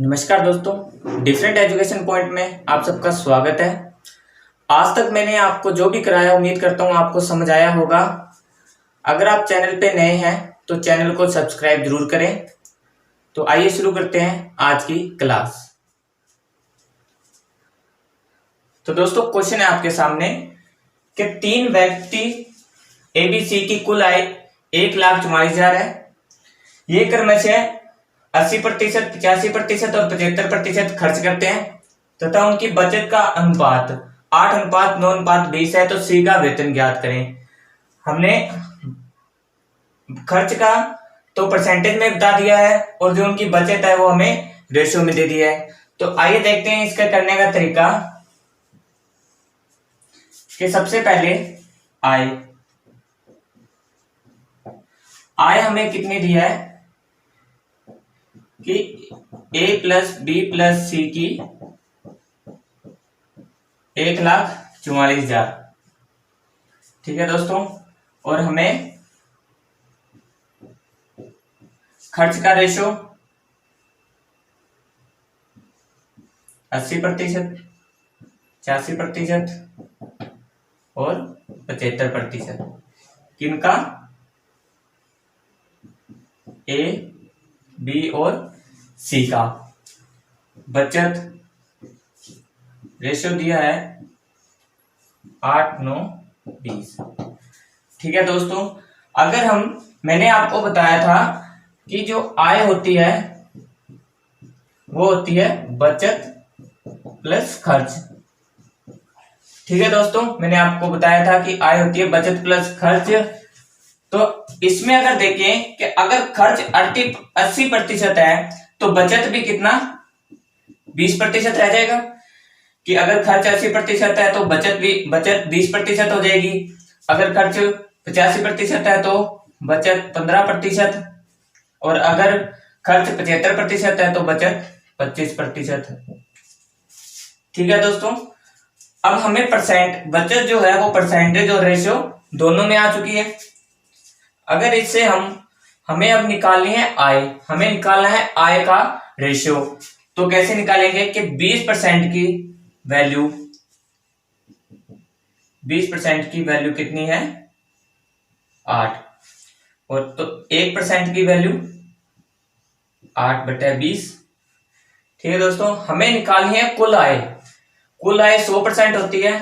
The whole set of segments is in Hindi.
नमस्कार दोस्तों, डिफरेंट एजुकेशन पॉइंट में आप सबका स्वागत है। आज तक मैंने आपको जो भी कराया उम्मीद करता हूँ आपको समझ आया होगा। अगर आप चैनल पे नए हैं तो चैनल को सब्सक्राइब जरूर करें। तो आइए शुरू करते हैं आज की क्लास। तो दोस्तों क्वेश्चन है आपके सामने कि तीन व्यक्ति एबीसी की कुल आय 1,44,000 है। ये क्रमशः 80%, 85% और 75% खर्च करते हैं तथा उनकी बचत का अनुपात 8:9:20 है। तो सी का वेतन ज्ञात करें। हमने खर्च का तो परसेंटेज में बता दिया है और जो उनकी बचत है वो हमें रेशियो में दे दिया है। तो आइए देखते हैं इसका करने का तरीका। कि सबसे पहले आय हमें कितनी दिया है कि a प्लस बी प्लस सी की 1,44,000। ठीक है दोस्तों, और हमें खर्च का रेशो 80%, 85% और 75%। किनका? ए, बी और सी का। बचत रेशियो दिया है 8:9:20। ठीक है दोस्तों, अगर मैंने आपको बताया था कि जो आय होती है वो होती है बचत प्लस खर्च। ठीक है दोस्तों, मैंने आपको बताया था कि आय होती है बचत प्लस खर्च। तो इसमें अगर देखें कि अगर खर्च 80% है तो बचत भी कितना 20% रह जाएगा। कि अगर खर्च 80% है तो बचत 20% हो जाएगी। अगर खर्च 85% है तो बचत 15%। और अगर खर्च 75% है तो बचत 25%। ठीक है दोस्तों, अब हमें बचत जो है वो परसेंटेज और रेशियो दोनों में आ चुकी है। अगर इससे हमें अब निकालनी है आय, हमें निकालना है आय का रेशियो। तो कैसे निकालेंगे कि 20% की वैल्यू कितनी है 8, और तो 1% की वैल्यू 8/20। ठीक है दोस्तों, हमें निकालनी है कुल आय। कुल आय 100% होती है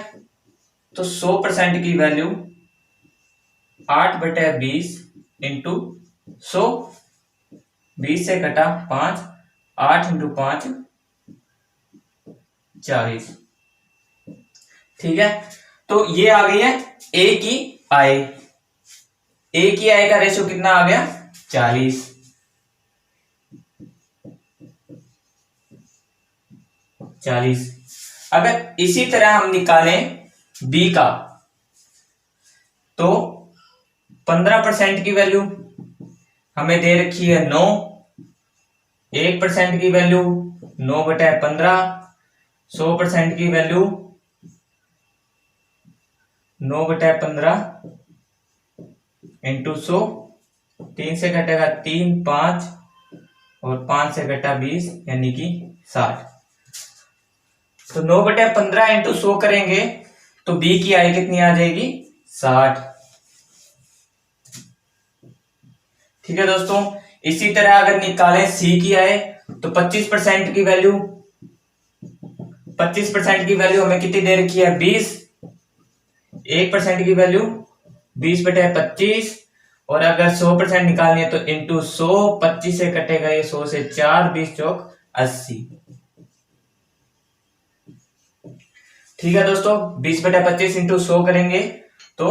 तो 100% की वैल्यू 8/20 इंटू 100, 20 से कटा 5, 8 इंटू 5 40। ठीक है, तो ये आ गई है ए की आय। ए की आय का रेशियो कितना आ गया 40। अगर इसी तरह हम निकालें बी का तो 15% की वैल्यू हमें दे रखी है 9, 1% की वैल्यू 9/15, 100% की वैल्यू 9/15 इंटू 100, 3 से कटेगा 3, 5 और 5 से कटा 20 यानी कि 60। तो 9/15 इंटू 100 करेंगे तो बी की आय कितनी आ जाएगी 60। ठीक है दोस्तों, इसी तरह अगर निकालें सी की आय तो 25% की वैल्यू हमें कितनी दे रखी है 20। 1% की वैल्यू 20/25, और अगर 100% निकालनी है तो इंटू 100, 25 से कटेगा ये 100 से 4, 20 चौक 80। ठीक है दोस्तों, 20/25 इंटू 100 करेंगे तो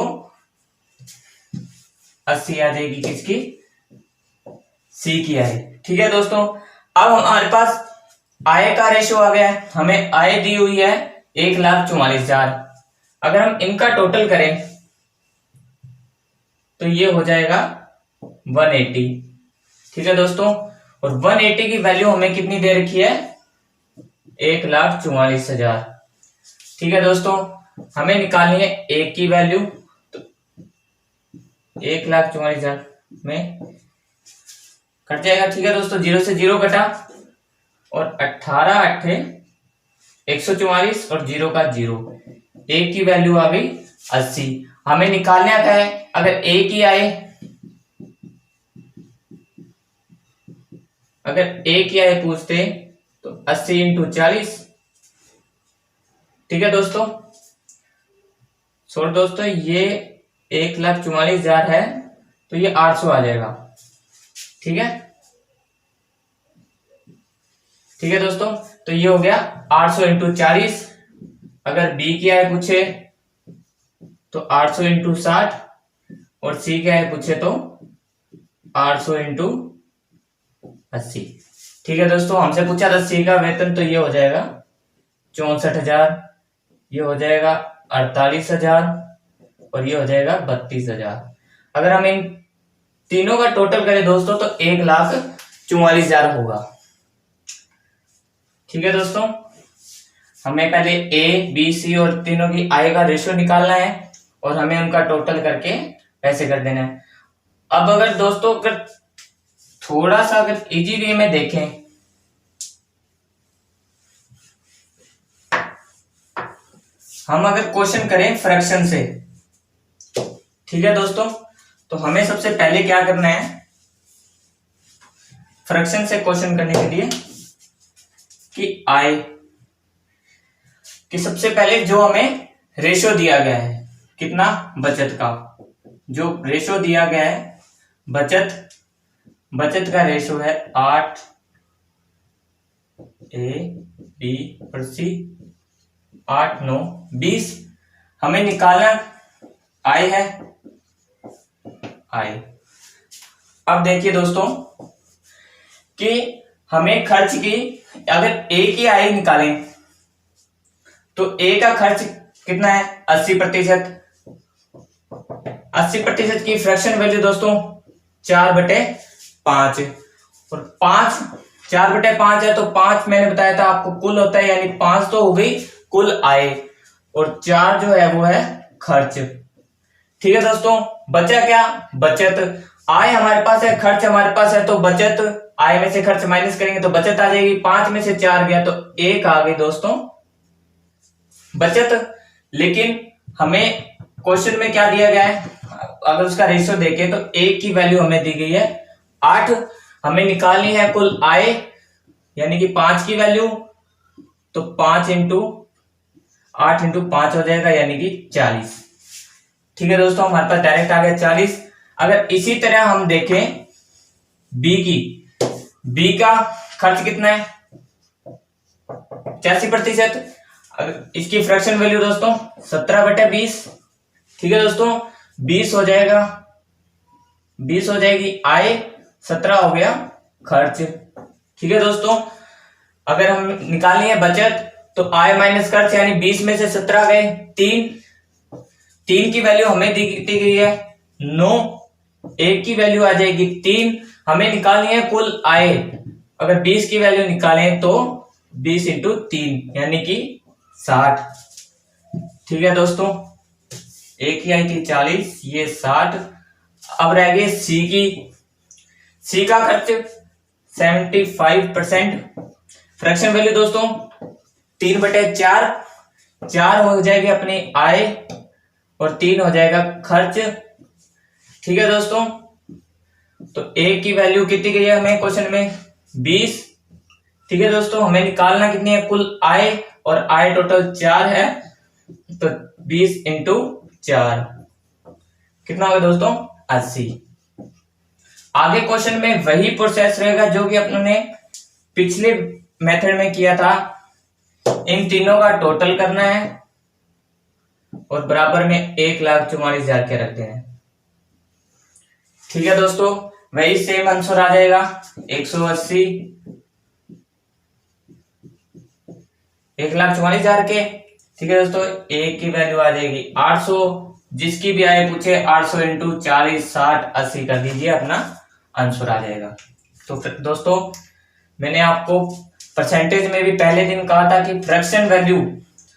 80 आ जाएगी किसकी सी की आय। ठीक है दोस्तों, अब हमारे पास आय का रेशियो आ गया है। हमें आय दी हुई है 1,44,000। अगर हम इनका टोटल करें तो ये हो जाएगा 180। ठीक है दोस्तों, और 180 की वैल्यू हमें कितनी दे रखी है 1,44,000। ठीक है दोस्तों, हमें निकालनी है एक की वैल्यू। तो 1,44,000 में कट जाएगा। ठीक है दोस्तों, 0 से 0 कटा और 18 अट्ठे 144 और 0 का 0, एक की वैल्यू आ गई 80। हमें निकालना क्या है, अगर एक ही आए, अगर एक ही आए पूछते तो 80 इंटू 40। ठीक है दोस्तों, दोस्तों ये 1,44,000 है तो ये 800 आ जाएगा। ठीक है, ठीक है दोस्तों, तो ये हो गया 800 इंटू 40। अगर बी क्या है पूछे तो 800 इंटू 60, और सी क्या है पूछे तो 800 इंटू 80। ठीक है दोस्तों, हमसे पूछा था सी का वेतन, तो ये हो जाएगा 64,000, ये हो जाएगा 48,000 और ये हो जाएगा 32,000। अगर हम इन तीनों का टोटल करें दोस्तों तो 1,44,000 होगा। ठीक है दोस्तों, हमें पहले ए बी सी और तीनों की आय का रेशियो निकालना है और हमें उनका टोटल करके पैसे कर देना है। अब अगर दोस्तों अगर थोड़ा सा अगर इजी वे में देखें, हम अगर क्वेश्चन करें फ्रैक्शन से, ठीक है दोस्तों, तो हमें सबसे पहले क्या करना है, फ्रैक्शन से क्वेश्चन करने के लिए कि आय कि सबसे पहले जो हमें रेशियो दिया गया है कितना, बचत का जो रेशियो दिया गया है, बचत का रेशियो है 8 ए बी और सी, 8 9 20। हमें निकालना आय है, आय। अब देखिए दोस्तों कि हमें खर्च की, अगर ए की आय निकालें तो ए का खर्च कितना है 80%। 80% की फ्रैक्शन वैल्यू दोस्तों 4/5, और 5 4/5 है तो 5 मैंने बताया था आपको कुल होता है, यानी 5 तो हो गई कुल आय और 4 जो है वो है खर्च। ठीक है दोस्तों, बचा क्या, बचत। आय हमारे पास है, खर्च हमारे पास है, तो बचत, आय में से खर्च माइनस करेंगे तो बचत आ जाएगी। 5 में से 4 गया तो 1 आ गई दोस्तों बचत। लेकिन हमें क्वेश्चन में क्या दिया गया है, अगर उसका रेशियो देखें तो 1 की वैल्यू हमें दी गई है 8। हमें निकालनी है कुल आय यानी कि 5 की वैल्यू, तो 5 इंटू 8 इंटू 5 हो जाएगा यानी कि 40। ठीक है दोस्तों, हमारे पास डायरेक्ट आ गया 40। अगर इसी तरह हम देखें बी का खर्च कितना है 85%। अगर इसकी फ्रैक्शन वैल्यू दोस्तों 17/20। ठीक है दोस्तों, 20 हो जाएगा, 20 हो जाएगी आय, 17 हो गया खर्च। ठीक है दोस्तों, अगर हम निकालनी है बचत तो आय माइनस खर्च, यानी 20 में से 17 गए 3 की वैल्यू हमें दी गई है 9, 1 की वैल्यू आ जाएगी 3। हमें निकालनी है कुल आय, अगर 20 की वैल्यू निकालें तो 20 इंटू 3 यानी कि 60। ठीक है दोस्तों, एक ही आई थी 40, ये 60। अब रह गए सी का खर्च 75%। फ्रैक्शन वैल्यू दोस्तों 3/4, 4 हो जाएगी अपनी आय और 3 हो जाएगा खर्च। ठीक है दोस्तों, तो एक की वैल्यू कितनी गई है हमें क्वेश्चन में 20। ठीक है दोस्तों, हमें निकालना कितनी है कुल आय, और आय टोटल 4 है, तो 20 इंटू 4 कितना होगा दोस्तों 80। आगे क्वेश्चन में वही प्रोसेस रहेगा जो कि अपने पिछले मेथड में किया था। इन तीनों का टोटल करना है और बराबर में 1,44,000 के रखते हैं। ठीक है दोस्तों, वही सेम आंसर आ जाएगा 180 1,44,000 के। ठीक है दोस्तों, एक की वैल्यू आ जाएगी 800, जिसकी भी आए पूछे 800 इंटू 40 60 80 कर दीजिए, अपना आंसर आ जाएगा। तो दोस्तों मैंने आपको परसेंटेज में भी पहले दिन कहा था कि फ्रैक्शन वैल्यू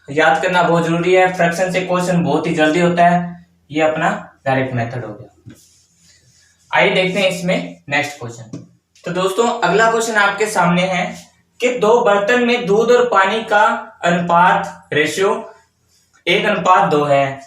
याद करना बहुत जरूरी है, फ्रैक्शन से क्वेश्चन बहुत ही जल्दी होता है। ये अपना डायरेक्ट मेथड हो गया। आइए देखते हैं इसमें नेक्स्ट क्वेश्चन। तो दोस्तों अगला क्वेश्चन आपके सामने है कि दो बर्तन में दूध और पानी का अनुपात रेशियो 1:2 है,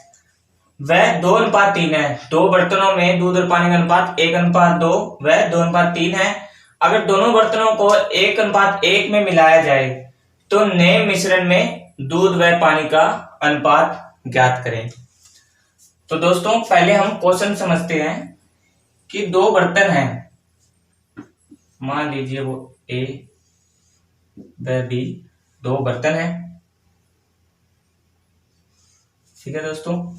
वह 2:3 है। दो बर्तनों में दूध और पानी का अनुपात 1:2 वह 2:3 है। अगर दोनों बर्तनों को 1:1 में मिलाया जाए तो नए मिश्रण में दूध व पानी का अनुपात ज्ञात करें। तो दोस्तों पहले हम क्वेश्चन समझते हैं कि दो बर्तन हैं, मान लीजिए वो ए व बी, दो बर्तन हैं, ठीक है दोस्तों।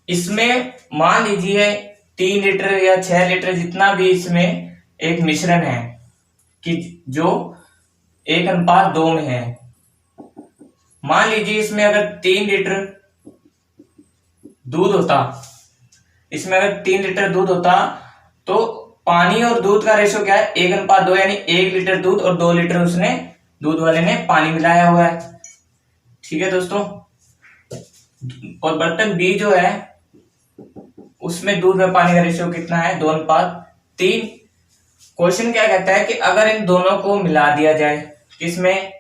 इसमें मान लीजिए 3 लीटर या 6 लीटर जितना भी इसमें एक मिश्रण है कि जो 1:2 में है। मान लीजिए इसमें अगर 3 लीटर दूध होता, इसमें अगर 3 लीटर दूध होता तो पानी और दूध का रेशो क्या है, 1:2, यानी 1 लीटर दूध और 2 लीटर उसने दूध वाले ने पानी मिलाया हुआ है, ठीक है दोस्तों। और बर्तन बी जो है उसमें दूध और पानी का रेशियो कितना है, 2:3। क्वेश्चन क्या कहता है कि अगर इन दोनों को मिला दिया जाए किसमें,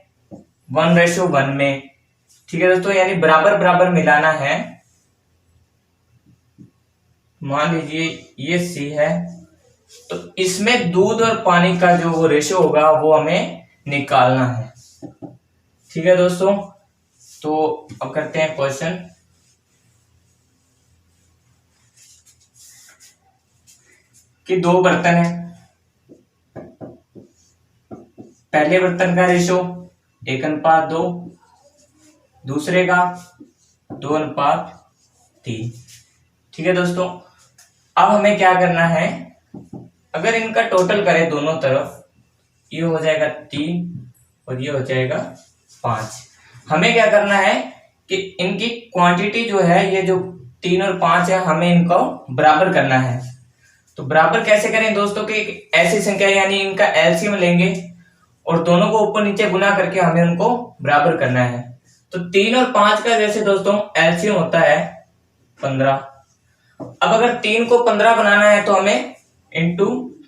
1:1 में, ठीक है दोस्तों, यानी बराबर बराबर मिलाना है। मान लीजिए ये सी है, तो इसमें दूध और पानी का जो रेशियो होगा वो हमें निकालना है, ठीक है दोस्तों। तो अब करते हैं क्वेश्चन। कि दो बर्तन है, पहले बर्तन का रेशो 1:2, दूसरे का 2:3, ठीक है दोस्तों। अब हमें क्या करना है, अगर इनका टोटल करें दोनों तरफ, ये हो जाएगा 3 और ये हो जाएगा 5। हमें क्या करना है कि इनकी क्वांटिटी जो है, ये जो 3 और 5 है, हमें इनको बराबर करना है। तो बराबर कैसे करें दोस्तों, कि एक ऐसी संख्या यानी इनका एलसीएम लेंगे और दोनों को ऊपर नीचे गुना करके हमें उनको बराबर करना है। तो 3 और 5 का जैसे दोस्तों एलसीएम होता है 15। अब अगर 3 को 15 बनाना है तो हमें इंटू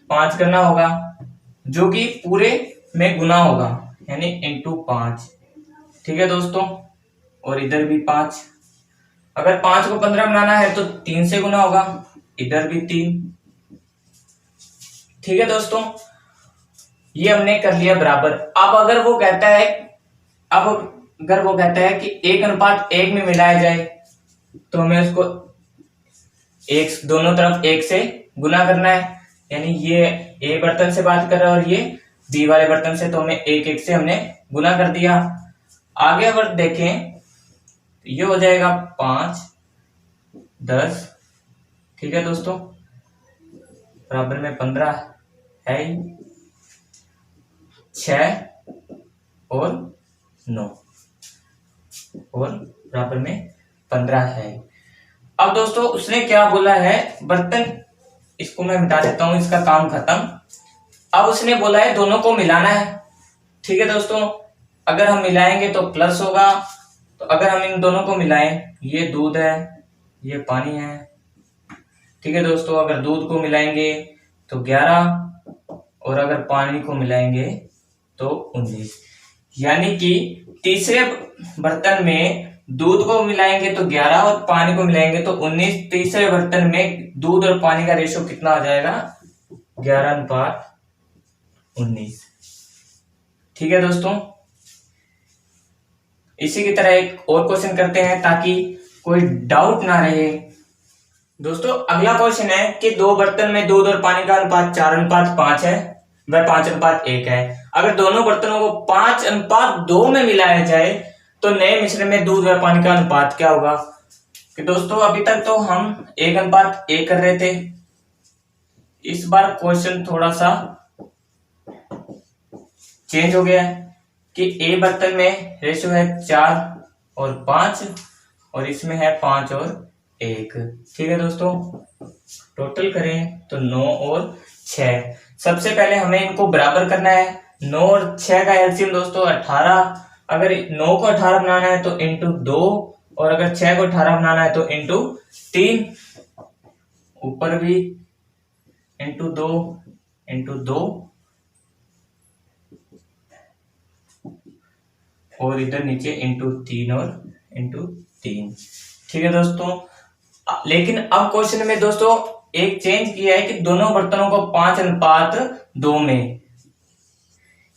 5 करना होगा, जो कि पूरे में गुना होगा, यानी इंटू 5, ठीक है दोस्तों। और इधर भी 5, अगर 5 को 15 बनाना है तो 3 से गुना होगा, इधर भी 3, ठीक है दोस्तों। ये हमने कर लिया बराबर। अब अगर वो कहता है कि 1:1 में मिलाया जाए तो हमें उसको एक दोनों तरफ 1 से गुना करना है, यानी ये ए बर्तन से बात कर रहा है और ये बी वाले बर्तन से, तो हमें 1 से हमने गुना कर दिया। आगे अगर देखें तो ये हो जाएगा 5, 10, ठीक है दोस्तों, बराबर में 15 है, 6 और 9 और बराबर में 15 है। अब दोस्तों उसने क्या बोला है, बर्तन, इसको मैं मिटा देता हूं, इसका काम खत्म। अब उसने बोला है दोनों को मिलाना है, ठीक है दोस्तों। अगर हम मिलाएंगे तो प्लस होगा, तो अगर हम इन दोनों को मिलाएं, ये दूध है, ये पानी है, ठीक है दोस्तों। अगर दूध को मिलाएंगे तो 11 और अगर पानी को मिलाएंगे तो 19, यानी कि तीसरे बर्तन में दूध को मिलाएंगे तो 11 और पानी को मिलाएंगे तो 19। तीसरे बर्तन में दूध और पानी का रेशो कितना हो जाएगा, 11:19, ठीक है दोस्तों। इसी की तरह एक और क्वेश्चन करते हैं ताकि कोई डाउट ना रहे। दोस्तों अगला क्वेश्चन है कि दो बर्तन में दूध और पानी का अनुपात 4:5 है, वह 5:1 है। अगर दोनों बर्तनों को 5:2 में मिलाया जाए तो नए मिश्रण में दूध व पानी का अनुपात क्या होगा। कि दोस्तों अभी तक तो हम 1:1 कर रहे थे, इस बार क्वेश्चन थोड़ा सा चेंज हो गया है कि ए बर्तन में रेशो है 4 और 5 और इसमें है 5 और 1, ठीक है दोस्तों। टोटल करें तो 9 और 6। सबसे पहले हमें इनको बराबर करना है। 9 और 6 का एलसीएम दोस्तों 18। अगर 9 को 18 बनाना है तो इंटू 2 और अगर 6 को 18 बनाना है तो इंटू 3, ऊपर भी इंटू 2 इंटू 2 और इधर नीचे इंटू 3 और इंटू 3। ठीक है दोस्तों, लेकिन अब क्वेश्चन में दोस्तों एक चेंज किया है कि दोनों बर्तनों को 5:2 में,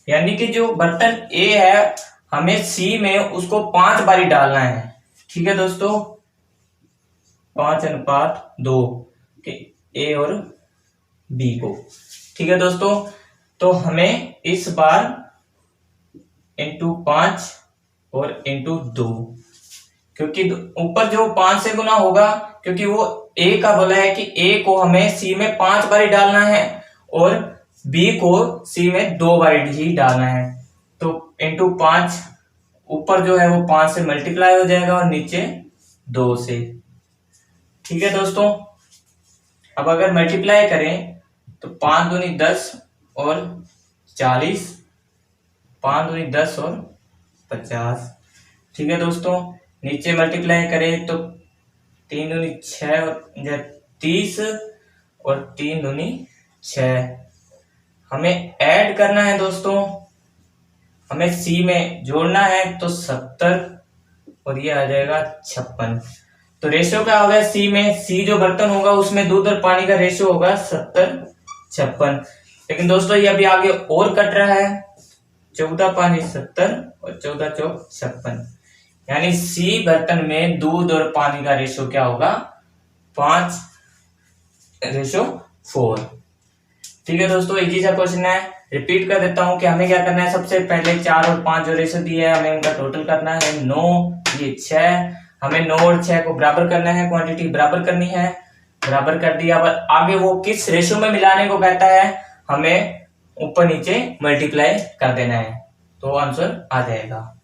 यानी कि जो बर्तन ए है हमें सी में उसको 5 बारी डालना है। ठीक है दोस्तों, 5:2 के ए और बी को। ठीक है दोस्तों, तो हमें इस बार इंटू 5 और इंटू 2, क्योंकि ऊपर जो 5 से गुना होगा, क्योंकि वो ए का बोला है कि ए को हमें सी में 5 बारी डालना है और बी को सी में 2 बारी ही डालना है। तो इंटू 5, ऊपर जो है वो 5 से मल्टीप्लाई हो जाएगा और नीचे 2 से। ठीक है दोस्तों, अब अगर मल्टीप्लाई करें तो 5 दूनी 10 और 40, 5 दूनी 10 और 50। ठीक है दोस्तों, नीचे मल्टीप्लाई करें तो 3 दूनी 6 और 30 और 3 दूनी 6। हमें ऐड करना है दोस्तों, हमें सी में जोड़ना है तो 70 और ये आ जाएगा 56। तो रेशियो क्या होगा सी में, सी जो बर्तन होगा उसमें दूध और पानी का रेशियो होगा 70:56। लेकिन दोस्तों ये अभी आगे और कट रहा है, 14 पानी 70 और 14 चौक 56, यानी सी बर्तन में दूध और पानी का रेशियो क्या होगा 5:4। ठीक है दोस्तों, इजी सा क्वेश्चन है। रिपीट कर देता हूं कि हमें क्या करना है, सबसे पहले 4 और 5 जो रेशियो दिए है हमें उनका टोटल करना है 9, ये 6, हमें 9 और 6 को बराबर करना है, क्वांटिटी बराबर करनी है, बराबर कर दिया। अब आगे वो किस रेशियो में मिलाने को कहता है हमें ऊपर नीचे मल्टीप्लाई कर देना है, तो आंसर आ जाएगा।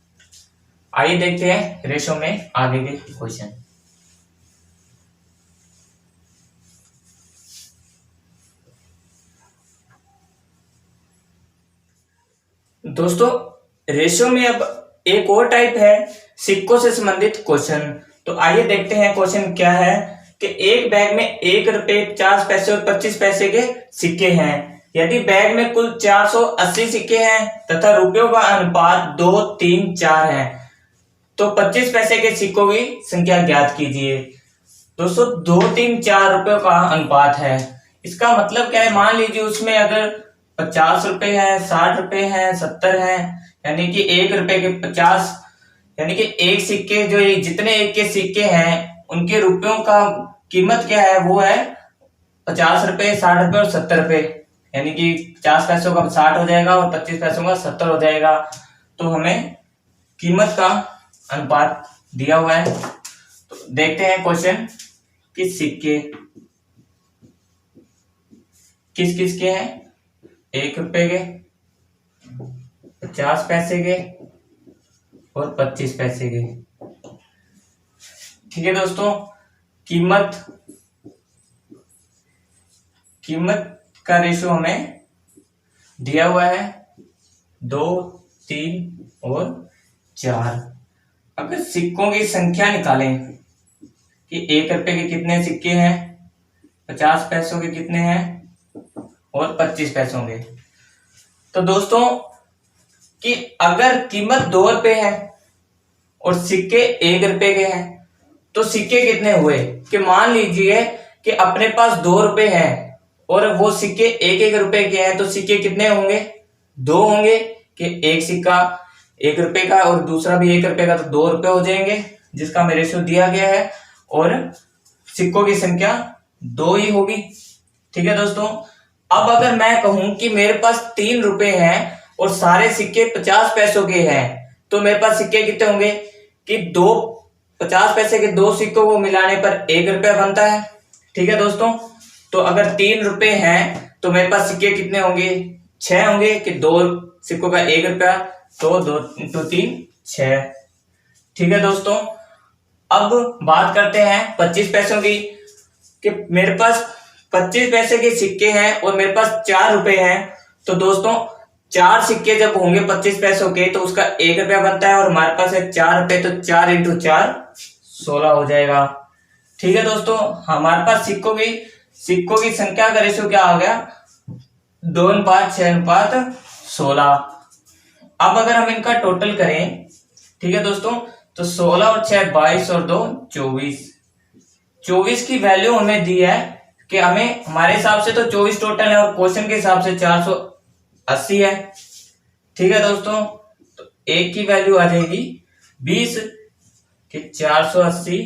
आइए देखते हैं रेशियो में आगे के क्वेश्चन। दोस्तों रेशियो में अब एक और टाइप है सिक्कों से संबंधित क्वेश्चन। तो आइए देखते हैं क्वेश्चन क्या है कि एक बैग में 1 रुपए 50 पैसे और 25 पैसे के सिक्के हैं। यदि बैग में कुल 480 सिक्के हैं तथा रुपयों का अनुपात 2, 3, 4 है तो 25 पैसे के सिक्कों की संख्या ज्ञात कीजिए। दोस्तों 2, 3, 4 रुपयों का अनुपात है, इसका मतलब क्या है, मान लीजिए उसमें अगर 50 रुपए है, 60 रुपए है, 70 है, यानी कि 1 रुपए के 50, यानी कि एक सिक्के जो जितने एक के सिक्के हैं उनके रुपयों का कीमत क्या है, वो है 50 रुपए, 60 रुपए और 70 रुपए, यानी कि 50 पैसों का 60 हो जाएगा और 25 पैसों का 70 हो जाएगा। तो हमें कीमत का अनुपात दिया हुआ है। तो देखते हैं क्वेश्चन कि सिक्के किस किस के हैं, 1 रुपए के, 50 पैसे के और 25 पैसे के। ठीक है दोस्तों, कीमत का रेशियो हमें दिया हुआ है 2, 3 और 4। अगर सिक्कों की संख्या निकालें कि 1 रुपए के कितने सिक्के हैं, 50 पैसों के कितने हैं और 25 पैसों के, तो दोस्तों कि अगर कीमत 2 रुपए है और सिक्के 1 रुपए के हैं तो सिक्के कितने हुए, कि मान लीजिए कि अपने पास 2 रुपए हैं और वो सिक्के 1-1 रुपए के हैं, तो सिक्के कितने होंगे, 2 होंगे, कि एक सिक्का 1 रुपए का और दूसरा भी 1 रुपए का, तो 2 रुपए हो जाएंगे, जिसका हमें रेशियो दिया गया है, और सिक्कों की संख्या 2 ही होगी। ठीक है दोस्तों, अब अगर मैं कहूं कि मेरे पास 3 रुपए हैं और सारे सिक्के 50 पैसों के हैं, तो मेरे पास सिक्के कितने होंगे कि 50 पैसे के 2 सिक्कों को मिलाने पर 1 रुपया बनता है। ठीक है दोस्तों, तो अगर 3 रुपए हैं तो मेरे पास सिक्के कितने होंगे, 6 होंगे, कि 2 सिक्कों का 1 रुपया, तो 2 × 3 6। ठीक है दोस्तों, अब बात करते हैं 25 पैसों की, कि मेरे पास 25 पैसे के सिक्के हैं और मेरे पास 4 रुपए हैं, तो दोस्तों 4 सिक्के जब होंगे 25 पैसों के तो उसका 1 रुपया बनता है, और हमारे पास है 4 रुपए, तो 4 × 4 16 हो जाएगा। ठीक है दोस्तों, हमारे पास सिक्कों की संख्या का रेशियो क्या आ गया, 2:6:16। अब अगर हम इनका टोटल करें ठीक है दोस्तों, तो 16 और 6 22 और 2 24। 24 की वैल्यू हमें दी है कि हमें हमारे हिसाब से तो 24 टोटल है और क्वेश्चन के हिसाब से 480 है। ठीक है दोस्तों, तो एक की वैल्यू आ जाएगी 20 कि 480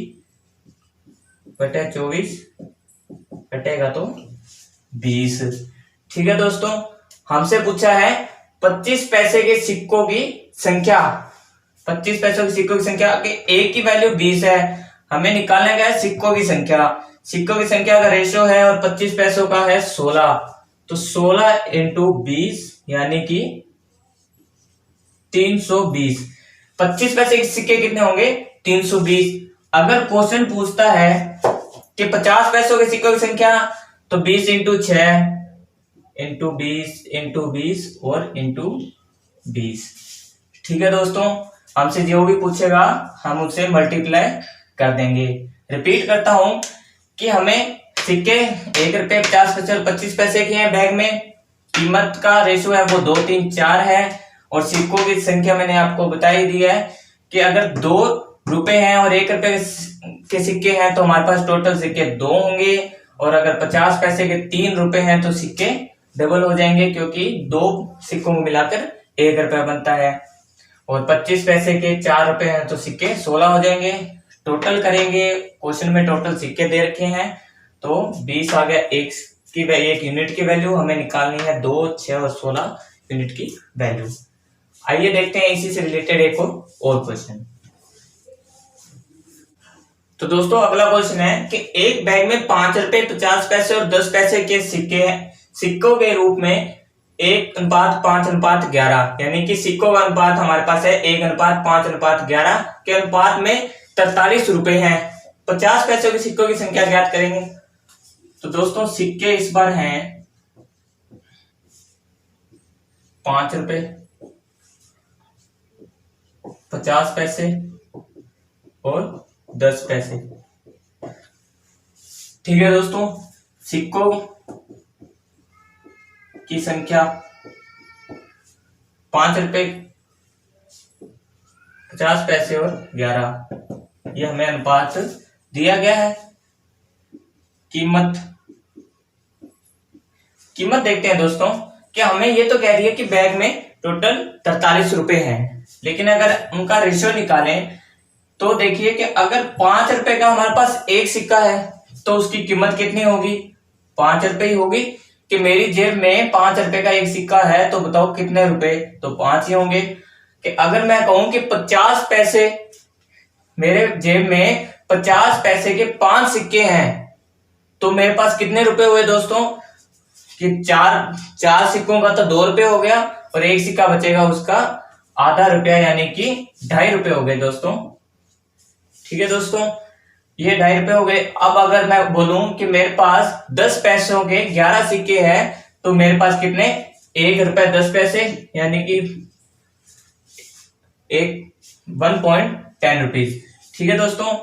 बटे 24 कटेगा तो 20। ठीक है दोस्तों, हमसे पूछा है 25 पैसे के सिक्कों की संख्या। 25 पैसों के सिक्कों की संख्या कि एक की वैल्यू 20 है, हमें निकालने का है सिक्कों की संख्या। सिक्कों की संख्या का रेशो है और 25 पैसों का है 16, तो 16 इंटू 20 यानी कि 320। 25 पैसे के सिक्के कितने होंगे? 320। अगर क्वेश्चन पूछता है कि 50 पैसों के सिक्कों की संख्या, तो 20 इंटू 6 इंटू 20 इंटू 20 और इंटू 20। ठीक है दोस्तों, हमसे जो भी पूछेगा हम उसे मल्टीप्लाई कर देंगे। रिपीट करता हूं कि हमें सिक्के 1 रुपए 50 पैसे और 25 पैसे के हैं बैग में। कीमत का रेशो है वो 2 3 4 है और सिक्कों की संख्या मैंने आपको बताई दी है कि अगर 2 रुपए हैं और 1 रुपए के सिक्के हैं तो हमारे पास टोटल सिक्के 2 होंगे, और अगर 50 पैसे के 3 रुपए हैं तो सिक्के डबल हो जाएंगे, क्योंकि 2 सिक्कों को मिलाकर 1 रुपया बनता है। और 25 पैसे के 4 रुपए हैं तो सिक्के 16 हो जाएंगे। टोटल करेंगे, क्वेश्चन में टोटल सिक्के दे रखे हैं, तो 20 आ गया। एक यूनिट की वैल्यू हमें निकालनी है 2, 6 और 16 यूनिट की वैल्यू। आइए देखते हैं इसी से रिलेटेड एक और क्वेश्चन। तो दोस्तों अगला क्वेश्चन है कि एक बैग में 5 रुपए 50 पैसे और 10 पैसे के सिक्के हैं। सिक्कों के रूप में 1:5:11, यानी कि सिक्कों का अनुपात हमारे पास है 1:5:11 के अनुपात में 43 रुपए हैं। 50 पैसों के सिक्कों की संख्या ज्ञात करेंगे। तो दोस्तों सिक्के इस बार हैं 5 रुपए 50 पैसे और 10 पैसे। ठीक है दोस्तों, सिक्कों की संख्या 5 रुपए 50 पैसे और 11, ये हमें अनुपात दिया गया है। कीमत देखते हैं दोस्तों कि हमें ये तो कह रही है कि बैग में टोटल 43 रुपए हैं, लेकिन अगर उनका रेशियो निकालें तो देखिए कि अगर 5 रुपए का हमारे पास एक सिक्का है तो उसकी कीमत कितनी होगी? 5 रुपए ही होगी। कि मेरी जेब में 5 रुपए का एक सिक्का है तो बताओ कितने रुपए? तो 5 ही होंगे। कि अगर मैं कहूं कि 50 पैसे, मेरे जेब में 50 पैसे के 5 सिक्के हैं तो मेरे पास कितने रुपए हुए दोस्तों? कि चार सिक्कों का तो 2 रुपए हो गया और एक सिक्का बचेगा उसका आधा रुपया, यानी कि 2.5 रुपए हो गए दोस्तों। ठीक है दोस्तों, ये 2.5 रुपए हो गए। अब अगर मैं बोलूं कि मेरे पास 10 पैसों के 11 सिक्के हैं तो मेरे पास कितने? 1 रुपए 10 पैसे, यानी कि 1.10 रुपीज। ठीक है दोस्तों,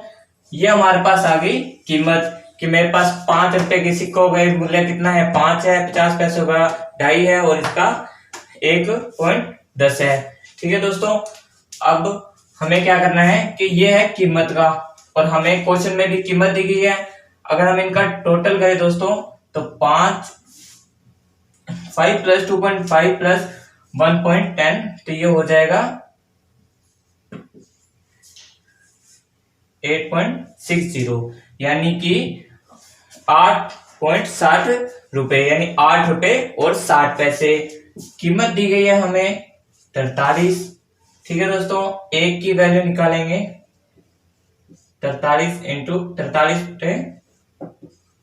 ये हमारे पास आ गई कीमत कि मेरे पास 5 रुपए के सिक्के हो गए, मूल्य कितना है? 5 है, 50 पैसों का 2.5 है और इसका 1.10 है। ठीक है दोस्तों, अब हमें क्या करना है कि ये है कीमत का, और हमें क्वेश्चन में भी कीमत दी गई है। अगर हम इनका टोटल करें दोस्तों तो 5 प्लस 2.5 प्लस 1.10, तो ये हो जाएगा 8.60, यानी कि 8.60 रुपए, यानी 8 रुपए और 60 पैसे। कीमत दी गई है हमें 43। ठीक है दोस्तों, एक की वैल्यू निकालेंगे 43 इंटू 43 बटे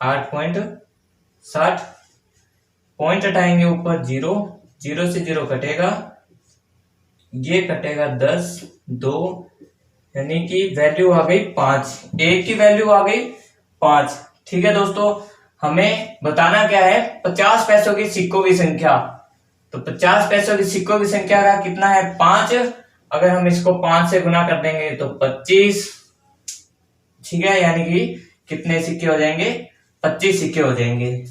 8.60, पॉइंट हटाएंगे ऊपर 0, 0 से 0 कटेगा, ये कटेगा 10, 2, यानी कि वैल्यू आ गई 5। एक की वैल्यू आ गई 5। ठीक है दोस्तों, हमें बताना क्या है? 50 पैसों की सिक्कों की संख्या। तो 50 पैसों की सिक्कों की संख्या का कितना है? 5। अगर हम इसको 5 से गुना कर देंगे तो 25। ठीक है, यानी कि कितने सिक्के हो जाएंगे? 25 सिक्के हो जाएंगे।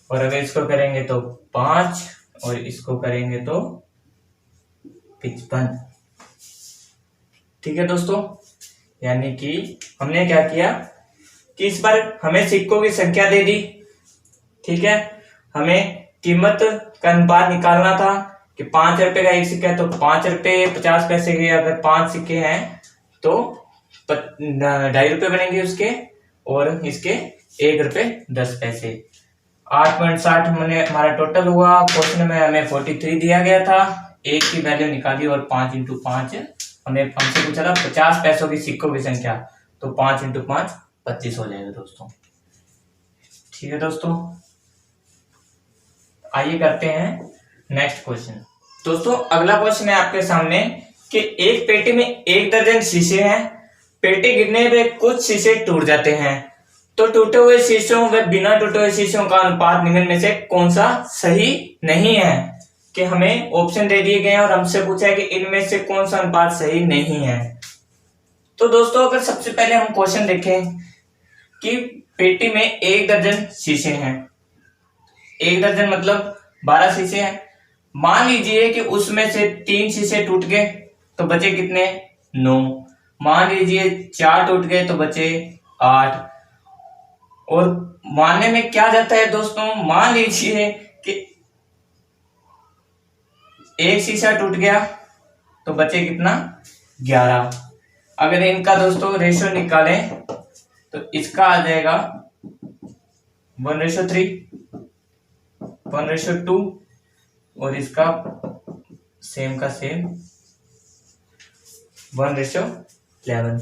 और अगर इसको करेंगे तो 5 और इसको करेंगे तो 55। ठीक है दोस्तों, यानी कि हमने क्या किया कि इस बार हमें सिक्कों की संख्या दे दी, ठीक है, हमें कीमत का अनुपात निकालना था कि 5 रुपए का एक सिक्का है तो 5 रुपए 50 पैसे के, अगर 5 सिक्के हैं तो 2.5 रुपए बनेंगे उसके, और इसके 1 रुपए 10 पैसे। 8.60 मैंने हमारा टोटल हुआ। क्वेश्चन में हमें 43 दिया गया था, एक की वैल्यू निकाली और 5 × 5 हमें हमसे पूछा था 50 पैसों की सिक्कों की संख्या, तो 5 × 5 25 हो जाएगा दोस्तों। ठीक है दोस्तों, आइए करते हैं नेक्स्ट क्वेश्चन। दोस्तों अगला क्वेश्चन है आपके सामने कि एक पेटी में 1 दर्जन शीशे हैं, पेटी गिरने पे कुछ शीशे टूट जाते हैं, तो टूटे हुए शीशों व बिना टूटे हुए शीशों का अनुपात निम्न में से कौन सा सही नहीं है। कि हमें ऑप्शन दे दिए गए हैं और हमसे पूछा है कि इनमें से कौन सा अनुपात सही नहीं है। तो दोस्तों अगर सबसे पहले हम क्वेश्चन देखें कि पेटी में 1 दर्जन शीशे हैं, 1 दर्जन मतलब 12 शीशे हैं। मान लीजिए कि उसमें से 3 शीशे टूट गए तो बचे कितने, 9। मान लीजिए 4 टूट गए तो बचे 8। और मानने में क्या जाता है दोस्तों, मान लीजिए कि एक शीशा टूट गया तो बचे कितना, 11। अगर इनका दोस्तों रेशियो निकालें तो इसका आ जाएगा 1:3, 1:2 और इसका सेम का सेम 1:11।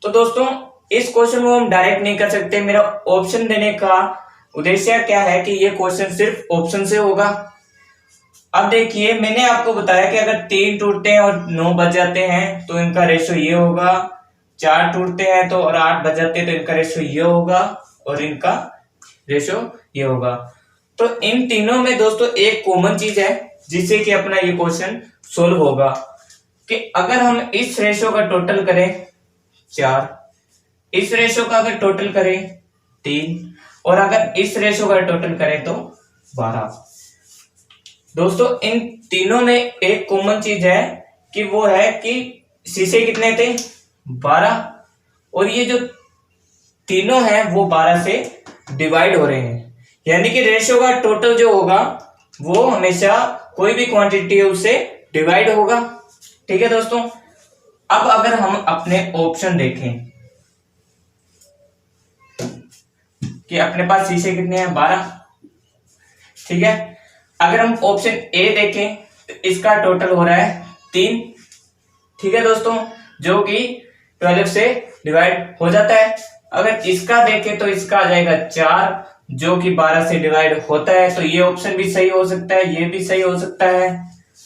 तो दोस्तों इस क्वेश्चन को हम डायरेक्ट नहीं कर सकते, मेरा ऑप्शन देने का उद्देश्य क्या है कि ये क्वेश्चन सिर्फ ऑप्शन से होगा। अब देखिए मैंने आपको बताया कि अगर 3 टूटते हैं और 9 बच जाते हैं तो इनका रेशियो ये होगा, 4 टूटते हैं तो और 8 बच जाते हैं तो इनका रेशियो ये होगा, और इनका रेशियो ये होगा। तो इन तीनों में दोस्तों एक कॉमन चीज है जिससे कि अपना ये क्वेश्चन सोल्व होगा कि अगर हम इस रेशियो का टोटल करें 4, इस रेशियो का अगर टोटल करें 3, और अगर इस रेशियो का टोटल करें तो 12। दोस्तों इन तीनों में एक कॉमन चीज है कि वो है कि शीशे कितने थे, 12, और ये जो तीनों हैं वो 12 से डिवाइड हो रहे हैं, यानी कि रेशियो का टोटल जो होगा वो हमेशा कोई भी क्वांटिटी है उससे डिवाइड होगा। ठीक है दोस्तों, अब अगर हम अपने ऑप्शन देखें कि अपने पास शीशे कितने हैं, 12। ठीक है, अगर हम ऑप्शन ए देखें तो इसका टोटल हो रहा है 3। ठीक है दोस्तों, जो कि 12 से डिवाइड हो जाता है। अगर इसका देखें तो इसका आ जाएगा 4, जो कि 12 से डिवाइड होता है, तो ये ऑप्शन भी सही हो सकता है, ये भी सही हो सकता है।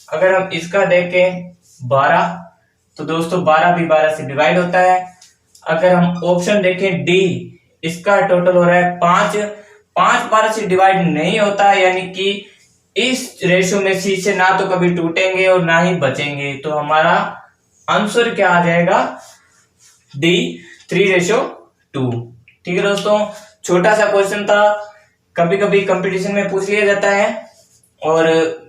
अगर हम इसका देखें 12, तो दोस्तों 12 भी 12 से डिवाइड होता है। अगर हम ऑप्शन देखें डी, इसका टोटल हो रहा है 5, 5 12 से डिवाइड नहीं होता है, यानी कि इस रेशियो में शीशे ना तो कभी टूटेंगे और ना ही बचेंगे, तो हमारा आंसर क्या आ जाएगा, डी 3:2। ठीक है दोस्तों, छोटा सा क्वेश्चन था, कभी कभी कंपटीशन में पूछ लिया जाता है और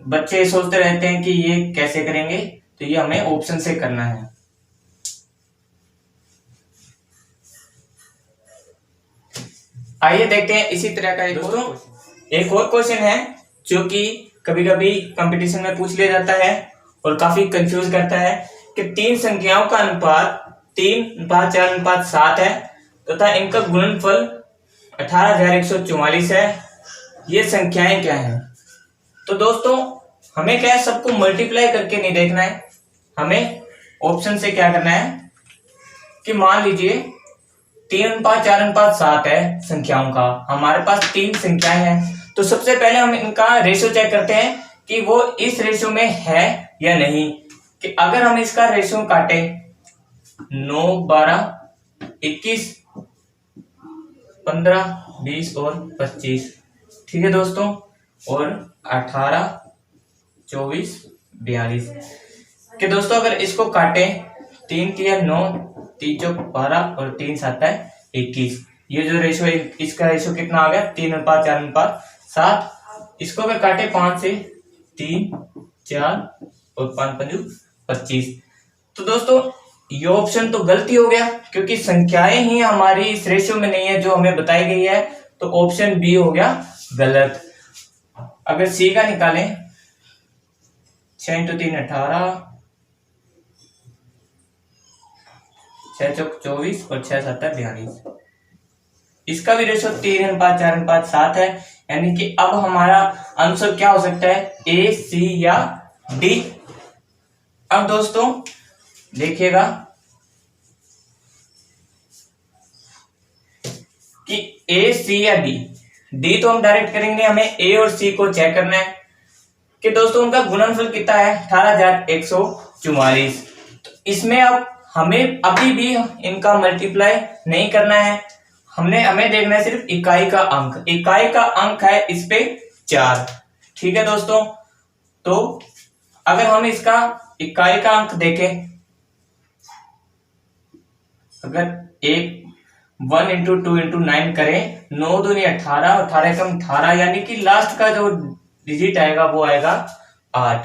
बच्चे सोचते रहते हैं कि ये कैसे करेंगे, तो ये हमें ऑप्शन से करना है। आइए देखते हैं इसी तरह का दोस्तों एक और क्वेश्चन है जो कि कभी कभी कंपटीशन में पूछ लिया जाता है और काफी कंफ्यूज करता है कि 3 संख्याओं का अनुपात 3:4:7 है तथा इनका गुणनफल 18,144 है, ये संख्याएं क्या हैं। तो दोस्तों हमें क्या है, सबको मल्टीप्लाई करके नहीं देखना है, हमें ऑप्शन से क्या करना है कि मान लीजिए 3:4:7 है संख्याओं का, हमारे पास 3 संख्याएं हैं, तो सबसे पहले हम इनका रेशियो चेक करते हैं कि वो इस रेशियो में है या नहीं। कि अगर हम इसका रेशियो काटे 9, 12, 21, 15, 20 और 25, ठीक है दोस्तों, और 18, 24, 42 कि दोस्तों अगर इसको काटे 3 तिया 9, 3 चौक 12 और 3 7 है 21, ये जो रेशियो है इसका रेशियो कितना आ गया, 3:4:7। इसको अगर काटे 5 से 3, 4 और 5 5 25, तो दोस्तों ये ऑप्शन तो गलती हो गया, क्योंकि संख्याएं ही हमारी इस रेशियो में नहीं है जो हमें बताई गई है, तो ऑप्शन बी हो गया गलत। अगर सी का निकालें, 6 × 3 18, 6 चौक 24 और 6 7 42। इसका भी रेशियो 3:4:7 है, यानी कि अब हमारा आंसर क्या हो सकता है, ए, सी या डी। अब दोस्तों देखिएगा कि ए, सी या डी। डी तो हम डायरेक्ट करेंगे, हमें ए और सी को चेक करना है कि दोस्तों उनका गुणनफल कितना है, 18,144। तो इसमें अब हमें अभी भी इनका मल्टीप्लाई नहीं करना है, हमें देखना है सिर्फ इकाई का अंक। इकाई का अंक है इस पे 4। ठीक है दोस्तों, तो अगर हम इसका इकाई का अंक देखें, अगर 1 × 2 × 9 करें, 9 दूनी 18, 18 कम 18, यानी कि लास्ट का जो डिजिट आएगा वो आएगा 8।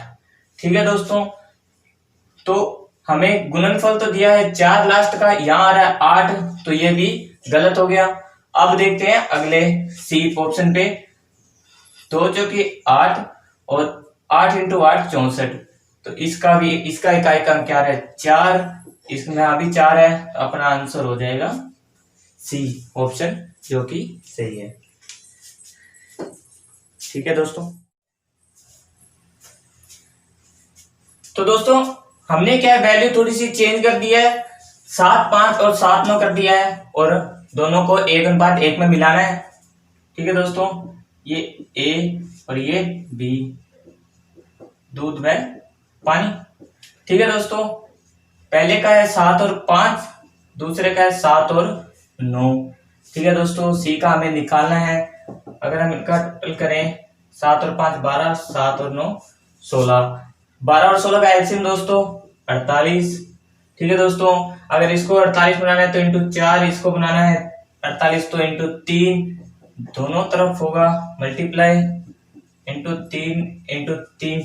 ठीक है दोस्तों, तो हमें गुणनफल तो दिया है 4 लास्ट का, यहां आ रहा है 8, तो ये भी गलत हो गया। अब देखते हैं अगले सी ऑप्शन पे, तो जो कि 8 और 8 × 8 64, तो इसका इकाई का अंक क्या है, 4, इसमें अभी 4 है, तो अपना आंसर हो जाएगा सी ऑप्शन, जो कि सही है। ठीक है दोस्तों, तो दोस्तों हमने क्या है, वैल्यू थोड़ी सी चेंज कर दी है, 7 5 और 7 9 कर दिया है, और दोनों को 1:1 में मिलाना है। ठीक है दोस्तों, ये ए और ये बी, दूध व पानी। ठीक है दोस्तों, पहले का है 7 और 5, दूसरे का है 7 और 9। ठीक है दोस्तों, सी का हमें निकालना है। अगर हम इनका टोटल करें, 7 और 5 12, 7 और 9 16, 12 और 16 का एलसीएम दोस्तों 48। ठीक है दोस्तों, अगर इसको 48 बनाना है तो इंटू 4, इसको बनाना है 48 तो इंटू 3, दोनों तरफ होगा मल्टीप्लाई, इंटू 3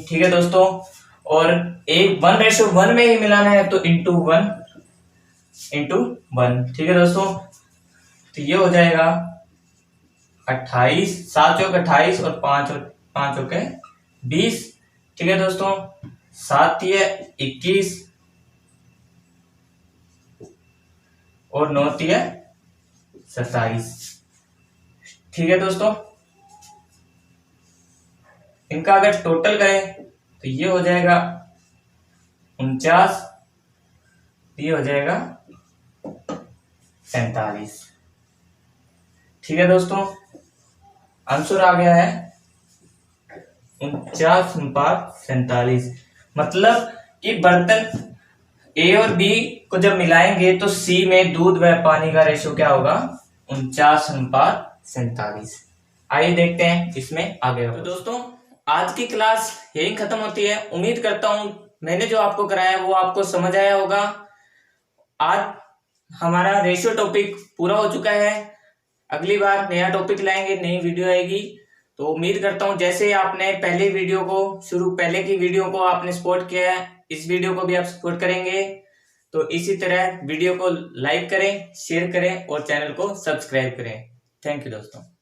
ठीक है दोस्तों, और एक 1:1 में ही मिलाना है तो इंटू 1 ठीक है दोस्तों, तो ये हो जाएगा 28, 7 चौक 28 और 5 चौक 20। ठीक है दोस्तों, 7 21 और 9 27। ठीक है दोस्तों, इनका अगर टोटल करें तो ये हो जाएगा 49, ये हो जाएगा 47। ठीक है दोस्तों, आंसर आ गया है 49:47। मतलब कि बर्तन ए और बी को जब मिलाएंगे तो सी में दूध व पानी का रेशियो क्या होगा, 49:47। आइए देखते हैं इसमें आगे। तो दोस्तों आज की क्लास यही खत्म होती है। उम्मीद करता हूं मैंने जो आपको कराया वो आपको समझ आया होगा। आज हमारा रेशियो टॉपिक पूरा हो चुका है, अगली बार नया टॉपिक लाएंगे, नई वीडियो आएगी। तो उम्मीद करता हूं जैसे आपने पहले की वीडियो को आपने सपोर्ट किया है, इस वीडियो को भी आप सपोर्ट करेंगे। तो इसी तरह वीडियो को लाइक करें, शेयर करें और चैनल को सब्सक्राइब करें। थैंक यू दोस्तों।